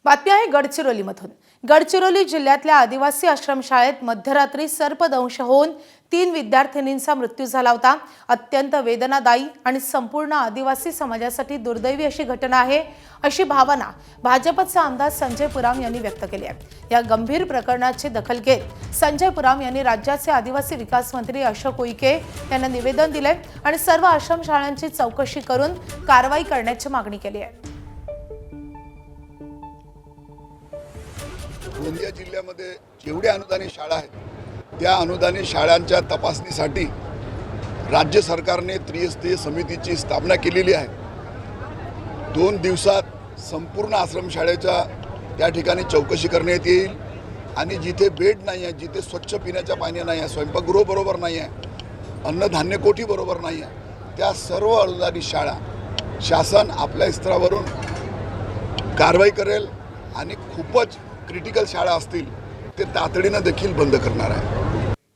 बातमी आहे गडचिरोलीमधून। गडचिरोली जिल्ह्यातल्या आदिवासी आश्रमशाळेत मध्यरात्री सर्पदंश होऊन 3 विद्यार्थिनींचा मृत्यू झाला होता। अत्यंत वेदनादायी आणि संपूर्ण आदिवासी समाजासाठी दुर्दैवी अशी घटना आहे, अशी भावना भाजपचे आमदार संजय पुराम यांनी व्यक्त केली आहे। या गंभीर प्रकरणाची दखल घेत संजय पुराम यांनी राज्याचे आदिवासी विकास मंत्री अशोक उईके यांना निवेदन दिले आणि सर्व आश्रमशाळांची चौकशी करून कारवाई करण्याची मागणी केली आहे। गोंदिया जिल्ह्यामध्ये जेवढ्या अनुदानित शाळा आहेत त्या अनुदानित शाळांच्या तपासणीसाठी राज्य सरकारने त्रिस्तरीय समितीची स्थापना केलेली आहे। 2 दिवसात संपूर्ण आश्रमशाळेच्या त्या ठिकाणी चौकशी करण्यात येईल आणि जिथे बेड नाही आहे, जिथे स्वच्छ पिण्याच्या पाणी नाही आहे, स्वयंपाकगृह बरोबर नाही आहे, अन्नधान्य कोठी बरोबर नाही आहे, त्या सर्व अनुदानित शाळा शासन आपल्या स्तरावरून कारवाई करेल आणि खूपच क्रिटिकल शाळा असतील ते तातडीनं देखील बंद करणार आहे।